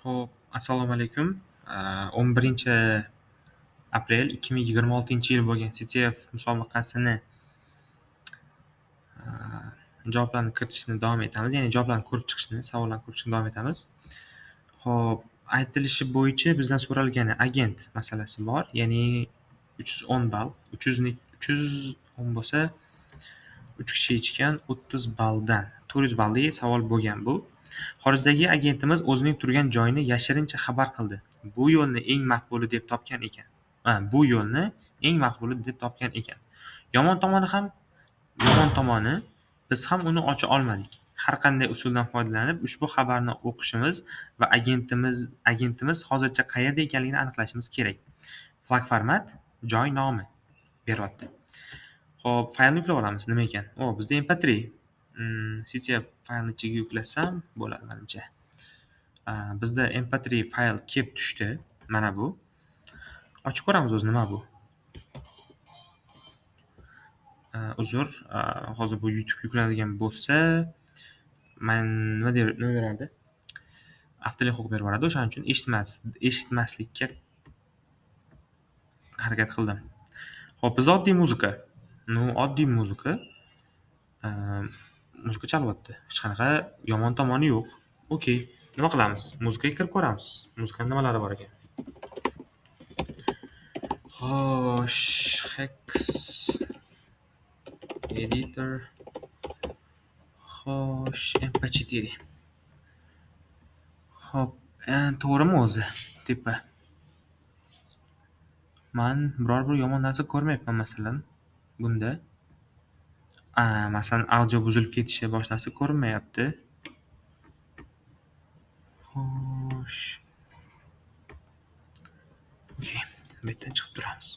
Ho'p, assalomu alaykum. 11 aprel 2026-yil bo'lgan CTF musobaqasini javoblarni kiritishni davom etamiz. Ya'ni javoblarni ko'rib chiqishni, savollarni ko'rib chiqishni davom etamiz. Ho'p, aytilishi bo'yicha bizdan so'ralgani agent masalasi bor. Ya'ni 310 ball, 310 bo'lsa 3 kishi ichgan 30 balldan 400 balldagi savol bo'lgan bu. Xorijdagi agentimiz o'zining turgan joyini yashirincha xabar qildi. Bu yo'lni eng maqbuli deb topgan ekan. Yomon tomoni biz ham uni ocha olmadik. Har qanday usuldan foydalanib ushbu xabarni o'qishimiz va agentimiz hozircha qayerda ekanligini aniqlashimiz kerak. Flag format, joy nomi beryapti. Xo'p, faylni yuklab olamiz. Nima ekan? Bizda mp3 CTF faylni ichiga yuklasam bo'ladi menimcha. Bizda mp3 fayl kelib tushdi. Mana bu. Ochib ko'ramiz o'zi nima bu. Uzr, hozir bu YouTube yuklanadigan bo'lsa, men nima derardi? Avtorlik huquq berib yuboradi, o'shaning uchun eshitmaslikka harakat qildim. Xo'p, biz oddiy muzika. Muzika chalyapti. Hech qanaqa yomon tomoni yo'q. Okey. Nima qilamiz? Muzikaga kirib ko'ramiz. Muzikaning nimalari bor ekan? Xo'sh, Hex editor. Xo'sh, mp4. Xo'p, to'g'rimi o'zi? Tepa. Men biror bir yomon narsa ko'rmayapman masalan. Bunda masalan audio buzilib ketishi boshqa narsa ko'rinmayapti. Xo'sh. Okey, bu yerdan chiqib turamiz.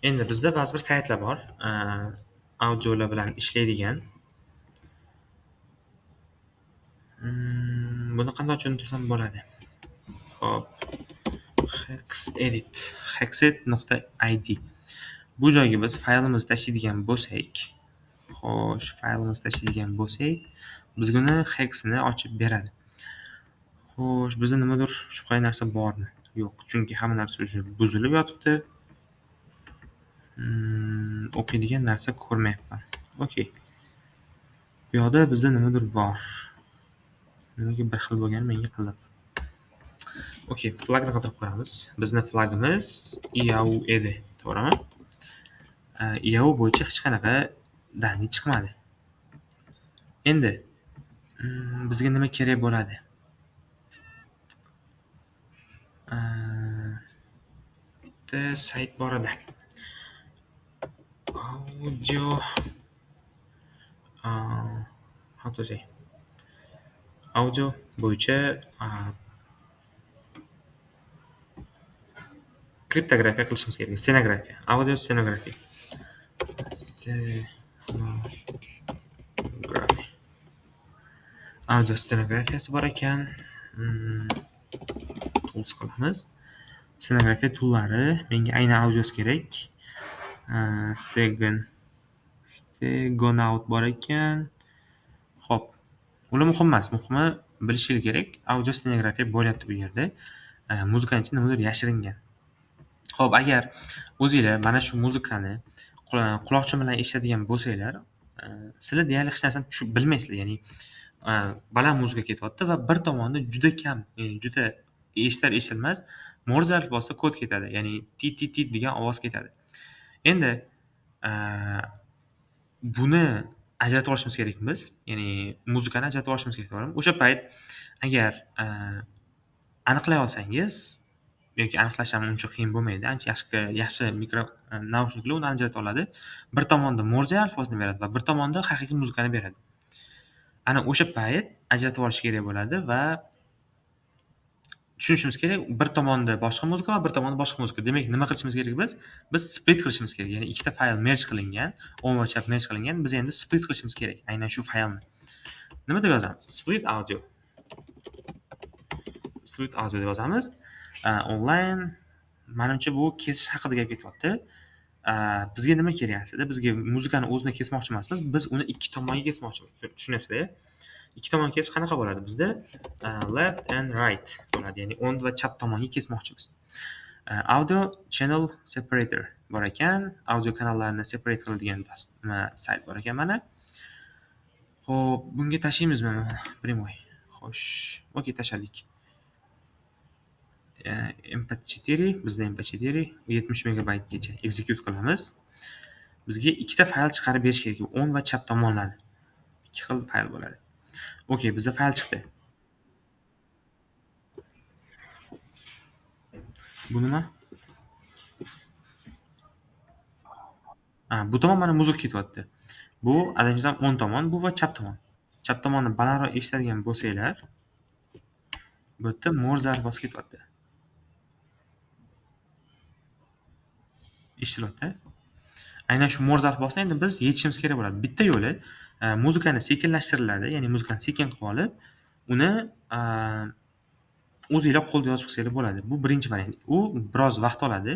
Endi bizda ba'zi bir saytlar bor, audiolar bilan ishlaydigan. Buni qanday tushuntirsam bo'ladi? Xo'p, hexed.id. Bu joyga biz faylimizni tashlaydigan bo'lsak, bizga uni hexni ochib beradi. Xo'sh, bizda nimadir shubhali narsa bormi? Yo'q, chunki hamma narsa o'sha buzilib yotibdi. O'qiydigan narsa ko'rmayapman. Okey. Bu yoqda bizda nimadir bor. Nimaga bir xil bo'lgani menga qiziq. Okey, flagni qidirib ko'ramiz. Bizning flagimiz IAU edi, to'g'rimi? IAU bo'yicha hech qanaqa danni chiqmadi. Endi bizga nima kerak bo'ladi? Bitta sayt bor edi. Audio bo'yicha kriptografiya qilishimiz kerak. Stenografiya, audio stenografiya. Audio stenografiyasi bor ekan. Tools qilamiz. Stenografiya tool'lari, menga aynan audios kerak. Stegonaut bor ekan. Xo'p. Ular muhim emas. Muhimi bilishingiz kerak. Audio stenografiya bo'lyapti bu yerda. Muzikaning ichida nimadir yashiringan. Xo'p, agar o'zingizlar mana shu muzikani quloqchin bilan eshitadigan bo'lsanglar, sizlar deyarli hech narsani tushunib bilmaysizlar. Ya'ni baland muzika ketyapti va bir tomonda juda kam, ya'ni juda eshitilmas Morze alifbosida kod ketadi. Ya'ni tit degan ovoz ketadi. Endi buni ajratib olishimiz kerak biz. Ya'ni muzikani ajratib olishimiz kerak, to'g'rimi? O'sha payt agar aniqlay olsangiz yoki aniqlash ham uncha qiyin bo'lmaydi. Ancha yaxshi mikro naushniklar uni ajrata oladi. Bir tomonda Morze alifbosini beradi va bir tomonda haqiqiy muzikani beradi. Ana o'sha payt ajratib olish kerak bo'ladi va tushunishimiz kerak, bir tomonda boshqa muzika va bir tomonda boshqa muzika. Demak, nima qilishimiz kerak biz? Biz split qilishimiz kerak. Ya'ni ikkita fayl merge qilingan, o'ng va chap merge qilingan. Biz endi split qilishimiz kerak. Aynan shu faylni. Nima deb yozamiz? Split audio deb yozamiz. Online, menimcha bu kesish haqida gap ketyapti. bizga nima kerak aslida? Bizga muzikani o'zini kesmoqchi emasmiz. Biz uni ikki tomonga kesmoqchimiz. Tushunyapsizlar? Ikki tomon kesish qanaqa bo'ladi bizda? Left and right bo'ladi. Ya'ni o'ng va chap tomonga kesmoqchimiz. Audio channel separator bor ekan. Audio kanallarni separate qiladigan sayt bor ekan mana. Xo'p, bunga tashlaymizmi mana прямой? Xo'sh, okey, tashladik. MP4 bizda MP4 70 megabaytgacha execute qilamiz. Bizga ikkita fayl chiqarib berish kerak. O'ng va chap tomonlarni. Ikki xil fayl bo'ladi. Okey, bizda fayl chiqdi. Bu nima? Bu tomon mana muzika ketyapti. Bu adashmasam o'ng tomon, bu va chap tomon. Chap tomonni balandroq eshitadigan bo'lsanglar, bu yerda Morse alifbosi ketyapti. Eshitilyapti. Aynan shu Morse alifbosini endi biz yechishimiz kerak bo'ladi. Bitta yo'li muzikani sekinlashtiriladi, ya'ni muzikani sekin qilib olib, uni o'zingizlar qo'lda yozib qilsanglar bo'ladi. Bu birinchi variant. U biroz vaqt oladi.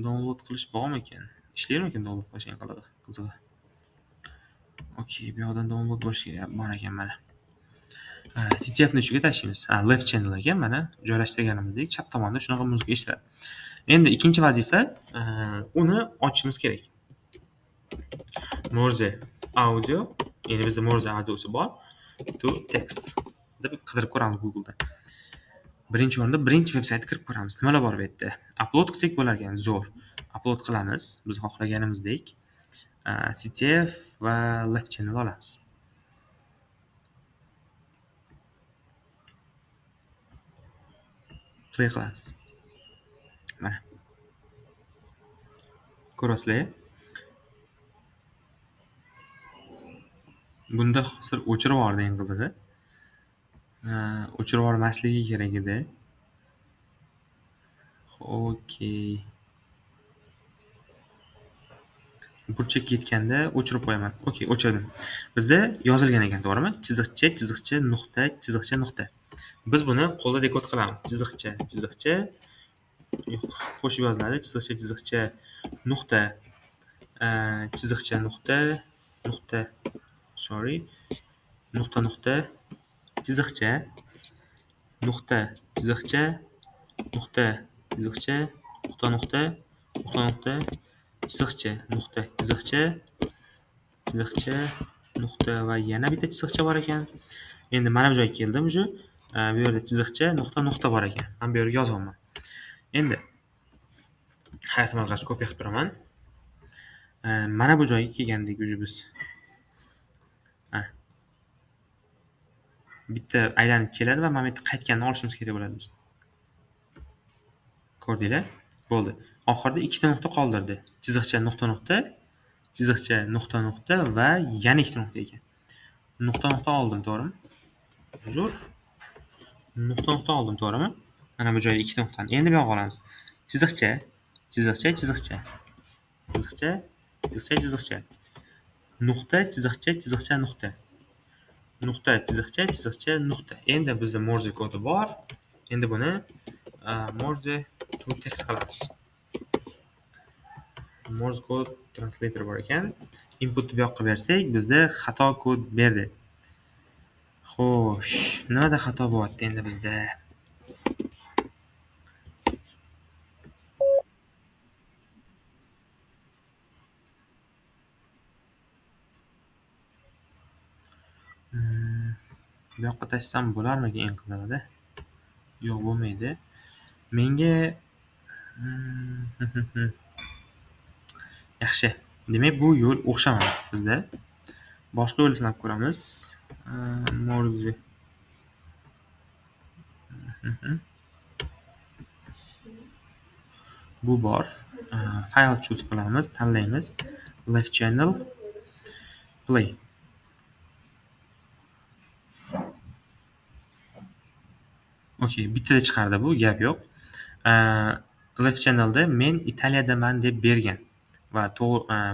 Download qilish bormi ekan? Ishlaymikan download qilish qilig'i? Qizig'i. Okey, bu yoqdan download bo'lishi kerak bor ekan mana. CTF ni uchiga tashlaymiz. Left channel ekan mana joylashtirganimizdek chap tomonda shunaqa muzika eshitiladi. Endi ikkinchi vazifa uni ochishimiz kerak. Morse audio, ya'ni bizda Morse audiosi bor. To text deb qidirib ko'ramiz Google'da. Birinchi o'rinda birinchi veb-saytga kirib ko'ramiz. Nimalar bor bu yerda? Upload qilsak bo'lar ekan, zo'r. Upload qilamiz. Biz xohlaganimizdek CTF va left channel olamiz. Play qilamiz. Mana. Ko'rasizlar? Bunda hozir o'chirib yubordi eng qizig'i. O'chirib yubormasligi kerak edi. Okey. Burchakka yetganda o'chirib qo'yaman. Okey, o'chirdim. Bizda yozilgan ekan, to'g'rimi? Chiziqcha, chiziqcha, nuqta, chiziqcha, nuqta. Biz buni qo'lda dekod qilamiz. Chiziqcha, chiziqcha, qo'shib yoziladi. Chiziqcha, chiziqcha, nuqta, chiziqcha, nuqta, nuqta. Sorry. Nuqta, nuqta, chiziqcha, nuqta, chiziqcha, nuqta, chiziqcha, nuqta, nuqta, nuqta, nuqta, chiziqcha, nuqta, chiziqcha, chiziqcha, nuqta va yana bitta chiziqcha bor ekan. Endi mana bu joyga keldim уже. Bu yerda chiziqcha, nuqta, nuqta bor ekan. Men bu yerga yozyapman. Endi hayotimiz g'ash kopiya qilib turaman. Mana bu joyga kelgandik уже biz. Bitta aylanib keladi va mana bu yerda qaytganini olishimiz kerak bo'ladi biz. Ko'rdinglar? Bo'ldi. Oxirida ikkita nuqta qoldirdi. Chiziqcha, nuqta, nuqta, chiziqcha, nuqta, nuqta va yana ikkita nuqta ekan. Nuqta, nuqta oldim, to'g'rimi? Zo'r. Nuqta, nuqta oldim, to'g'rimi? Mana bu joyda ikkita nuqtani. Endi bu yoqqa olamiz. Chiziqcha, chiziqcha, chiziqcha. Chiziqcha, chiziqcha, chiziqcha. Nuqta, chiziqcha, chiziqcha, nuqta. Nuqta, chiziqcha, chiziqcha, nuqta. Endi bizda Morse kodi bor. Endi buni Morse to text qilamiz. Morse code translator bor ekan. Inputni bu yoqqa bersak, bizda xato kod berdi. Xo'sh, nimada xato bo'lyapti endi bizda? Bu yoqqa tashsam bo'larmikan eng qizig'ida? Yo'q, bo'lmaydi. Menga yaxshi. Demak, bu yo'l o'xshamadi bizda. Boshqa yo'l sinab ko'ramiz. Morse. Bu bor. File choose qilamiz, tanlaymiz. Left channel, play. Okey, bittada chiqardi bu, gap yo'q. Left channelda men Italiyadaman deb bergan va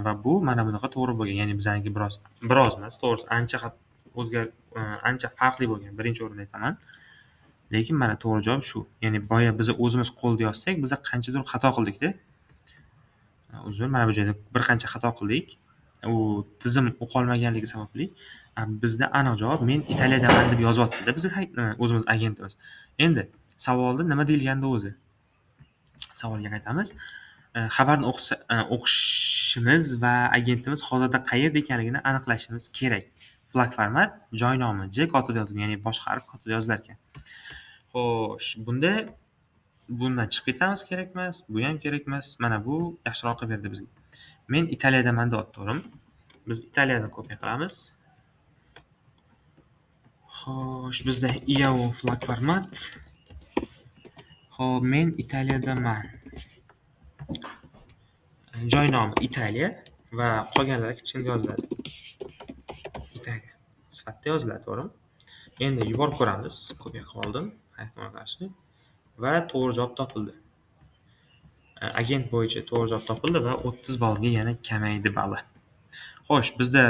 va bu mana bunaqa to'g'ri bo'lgan. Ya'ni bizaniki biroz emas, to'g'risi ancha farqli bo'lgan. Birinchi o'rinda aytaman. Lekin mana to'g'ri javob shu. Ya'ni boya biz o'zimiz qo'lda yozsak, biz qanchadir xato qildik-da. Uzr, mana bu joyda bir qancha xato qildik. U tizim o'qolmaganligi sababli bizda aniq javob "Men Italiyadaman" deb yozyapti-da o'zimiz agentimiz. Endi savolda nima deyilgandi o'zi? Savolga qaytamiz. Xabarni o'qishimiz va agentimiz hozirda qayerda ekanligini aniqlashimiz kerak. Flag format, joy nomi J kattada yozilgan, ya'ni boshqa harf kattada yozilar ekan. Xo'sh, bundan chiqib ketamiz kerakmas, bu ham kerakmas. Mana bu yaxshiroq qilib berdi bizga. Men Italiyadaman deyapti, to'g'rimi? Biz Italiyani kopiya qilamiz. Xo'sh, bizda IAO flag format. Xo'p, men Italiyadaman. Joy nomi Italiya va qolganlari kichkina yoziladi. Italiya sifatida yoziladi, to'g'rimi? Endi yuborib ko'ramiz. Kopiya qilib oldim. Va to'g'ri javob topildi. Agent bo'yicha to'g'ri javob topildi va 30 ballga yana kamaydi bali. Xo'sh, bizda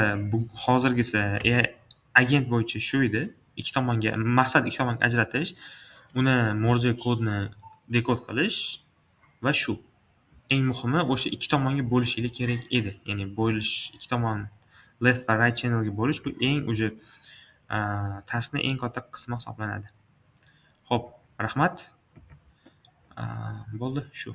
hozirgisi agent bo'yicha shu edi. Maqsad ikki tomonga ajratish, uni Morze kodni dekod qilish va shu. Eng muhimi o'sha ikki tomonga bo'lishlik kerak edi. Ya'ni ikki tomon left va right channelga bo'lish bu eng taskning eng katta qismi hisoblanadi. Xo'p, rahmat. Bo'ldi shu.